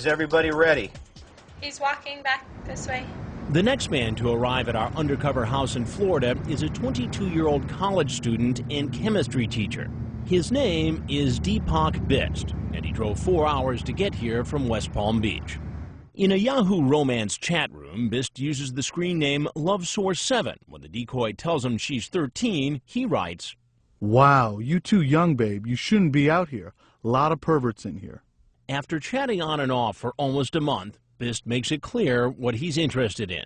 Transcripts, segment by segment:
Is everybody ready? He's walking back this way. The next man to arrive at our undercover house in Florida is a 22-year-old college student and chemistry teacher. His name is Deepak Bist, and he drove 4 hours to get here from West Palm Beach. In a Yahoo romance chat room, Bist uses the screen name LoveSource7. When the decoy tells him she's 13, he writes, "Wow, you too young, babe. You shouldn't be out here. A lot of perverts in here." After chatting on and off for almost a month, Bist makes it clear what he's interested in.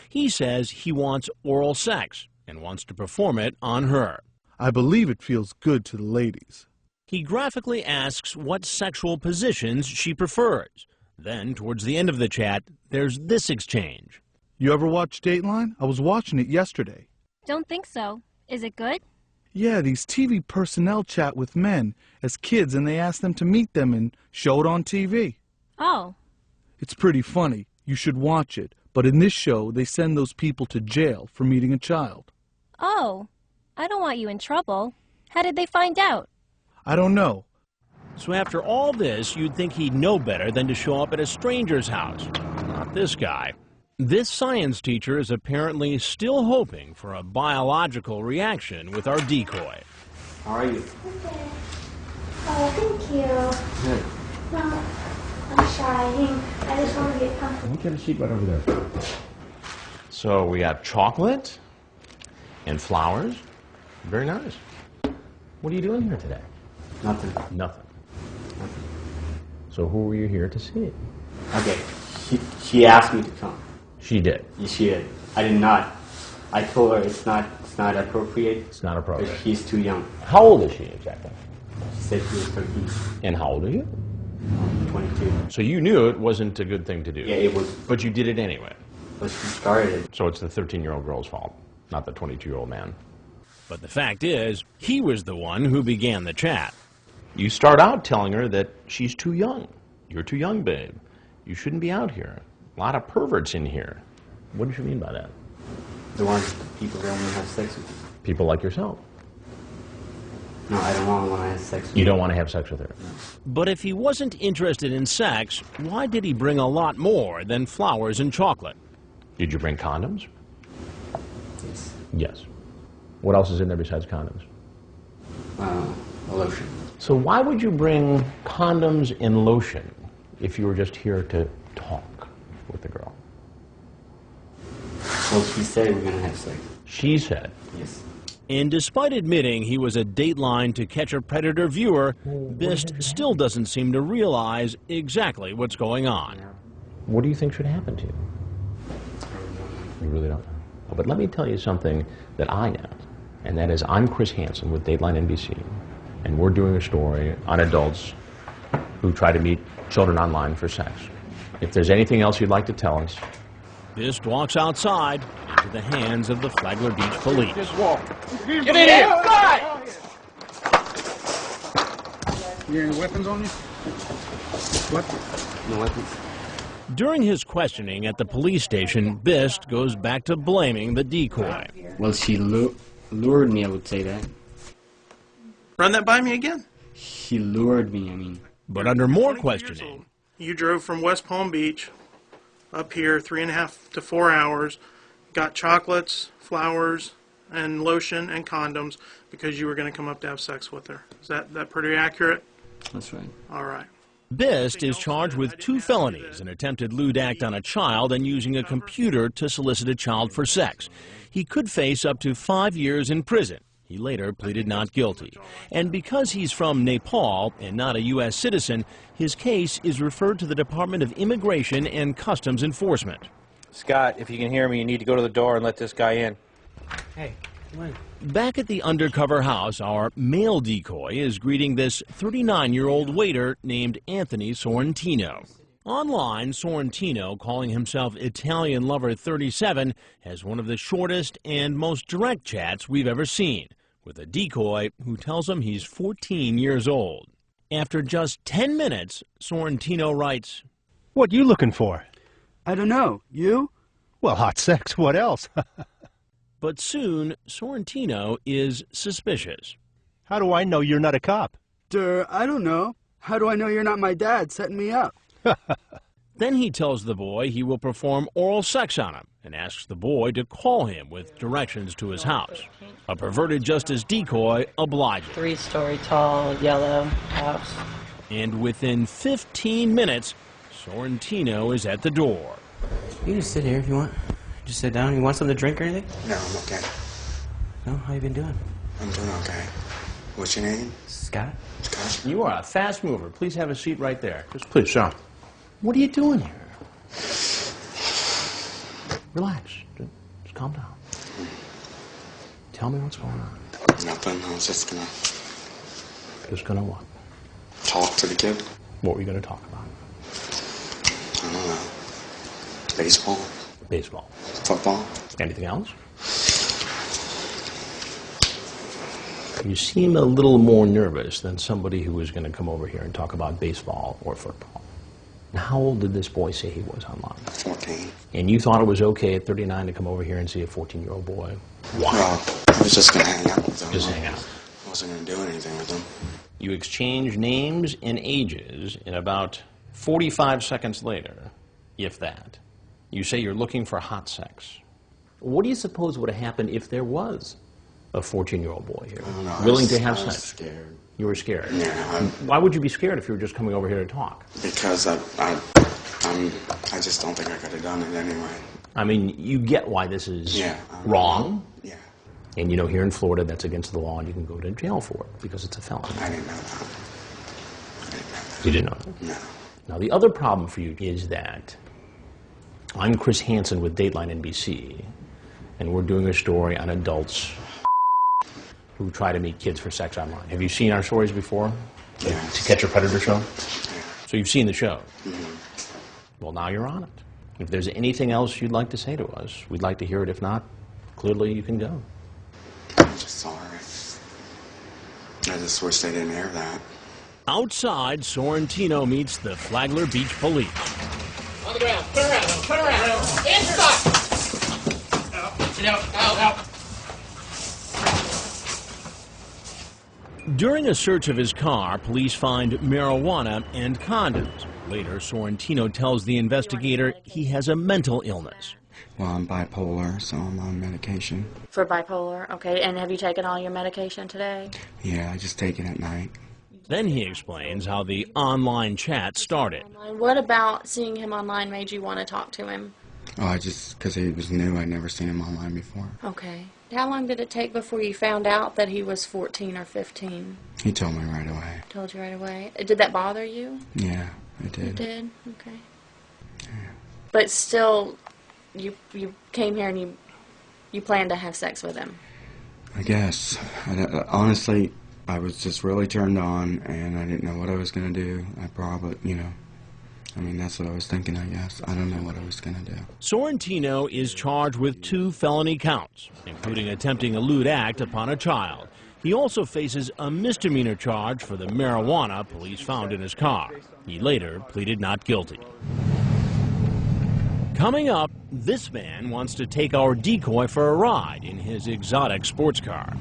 He says he wants oral sex and wants to perform it on her. "I believe it feels good to the ladies." He graphically asks what sexual positions she prefers. Then, towards the end of the chat, there's this exchange. "You ever watch Dateline? I was watching it yesterday." Don't think so. Is it good? "Yeah, these TV personnel chat with men as kids and they ask them to meet them and show it on TV. Oh. It's pretty funny. You should watch it. But in this show, they send those people to jail for meeting a child." Oh. I don't want you in trouble. How did they find out? "I don't know." So after all this, you'd think he'd know better than to show up at a stranger's house. Not this guy. This science teacher is apparently still hoping for a biological reaction with our decoy. How are you? Okay. Oh, thank you. Good. No, I'm shy. I just want to get comfortable. Let me get a seat right over there. So we got chocolate and flowers. Very nice. What are you doing here today? Nothing. Nothing. So who were you here to see? Okay. She asked me to come. She did. She did. I did not. I told her it's not appropriate. It's not appropriate. Because she's too young. How old is she exactly? She said she was 13. And how old are you? 22. So you knew it wasn't a good thing to do. Yeah, it was. But you did it anyway. But she started it. So it's the 13-year-old girl's fault, not the 22-year-old man. But the fact is, he was the one who began the chat. You start out telling her that she's too young. You're too young, babe. You shouldn't be out here. A lot of perverts in here. What did you mean by that? The ones, people that want to have sex with you. People like yourself. No, I don't want to have sex with You don't want to have sex with her. No. But if he wasn't interested in sex, why did he bring a lot more than flowers and chocolate? Did you bring condoms? Yes. Yes. What else is in there besides condoms? A lotion. So why would you bring condoms and lotion if you were just here to talk with the girl? Well, she said we're going to have sex. She said. Yes. And despite admitting he was a Dateline to catch a predator viewer, Bist still doesn't seem to realize exactly what's going on. What do you think should happen to you? You really don't know. But let me tell you something that I know, and that is I'm Chris Hansen with Dateline NBC, and we're doing a story on adults who try to meet children online for sex. If there's anything else you'd like to tell us. Bist walks outside into the hands of the Flagler Beach police. Just walk. Get in here! You got any weapons on you? What? No weapons. During his questioning at the police station, Bist goes back to blaming the decoy. Well, she lured me, I would say that. Run that by me again. She lured me, I mean. But under more 22 years questioning, old. You drove from West Palm Beach up here 3.5 to 4 hours, got chocolates, flowers, and lotion and condoms because you were going to come up to have sex with her. Is that pretty accurate? That's right. All right. Bist is charged with 2 felonies, an attempted lewd act on a child and using a computer to solicit a child for sex. He could face up to 5 years in prison. He later pleaded not guilty. And because he's from Nepal and not a U.S. citizen, his case is referred to the Department of Immigration and Customs Enforcement. Scott, if you can hear me, you need to go to the door and let this guy in. Hey, come on. Back at the undercover house, our male decoy is greeting this 39-year-old waiter named Anthony Sorrentino. Online, Sorrentino, calling himself Italian Lover 37, has one of the shortest and most direct chats we've ever seen, with a decoy who tells him he's 14 years old. After just 10 minutes, Sorrentino writes, "What you looking for?" I don't know. You? Well, hot sex. What else? But soon, Sorrentino is suspicious. How do I know you're not a cop? I don't know. How do I know you're not my dad setting me up? Then he tells the boy he will perform oral sex on him and asks the boy to call him with directions to his house. A perverted justice decoy obliges. 3-story tall, yellow house. And within 15 minutes, Sorrentino is at the door. You can sit here if you want. Just sit down. You want something to drink or anything? No, I'm okay. No? How you been doing? I'm doing okay. What's your name? Scott. Scott? You are a fast mover. Please have a seat right there. Just please, sir. What are you doing here? Relax. Just calm down. Tell me what's going on. Nothing. I was just gonna... Just gonna what? Talk to the kid. What were you gonna talk about? I don't know. Baseball. Baseball. Football. Anything else? You seem a little more nervous than somebody who was going to come over here and talk about baseball or football. Now, how old did this boy say he was online? 14. And you thought it was okay at 39 to come over here and see a 14-year-old boy? Wow. Well, I was just going to hang out with him. Just hang out. I wasn't going to do anything with him. You exchange names and ages, and about 45 seconds later, if that, you say you're looking for hot sex. What do you suppose would have happened if there was a 14-year-old boy here, willing to have sex? I was scared. You were scared? Yeah. Why would you be scared if you were just coming over here to talk? Because I just don't think I could have done it anyway. I mean, you get why this is wrong. Yeah. And you know, here in Florida, that's against the law, and you can go to jail for it because it's a felony. I didn't know that. You didn't know that? No. Now, the other problem for you is that I'm Chris Hansen with Dateline NBC, and we're doing a story on adults who try to meet kids for sex online. Have you seen our stories before? Yeah. To Catch a Predator show? Yeah. So you've seen the show? Mm-hmm. Well, now you're on it. If there's anything else you'd like to say to us, we'd like to hear it. If not, clearly you can go. I'm just sorry. I just wish they didn't air that. Outside, Sorrentino meets the Flagler Beach police. On the ground. Turn around. Turn around. And stop. Out. During a search of his car, police find marijuana and condoms. Later, Sorrentino tells the investigator he has a mental illness. Well, I'm bipolar, so I'm on medication. For bipolar, okay. And have you taken all your medication today? Yeah, I just take it at night. Then he explains how the online chat started. What about seeing him online made you want to talk to him? Oh, because he was new. I'd never seen him online before. Okay. How long did it take before you found out that he was 14 or 15? He told me right away. Told you right away. Did that bother you? Yeah, it did. It did? Okay. Yeah. But still, you came here and you planned to have sex with him? I guess. Honestly, I was just really turned on, and I didn't know what I was going to do. I probably, I mean, that's what I was thinking, I guess. I don't know what I was going to do. Sorrentino is charged with 2 felony counts, including attempting a lewd act upon a child. He also faces a misdemeanor charge for the marijuana police found in his car. He later pleaded not guilty. Coming up, this man wants to take our decoy for a ride in his exotic sports car.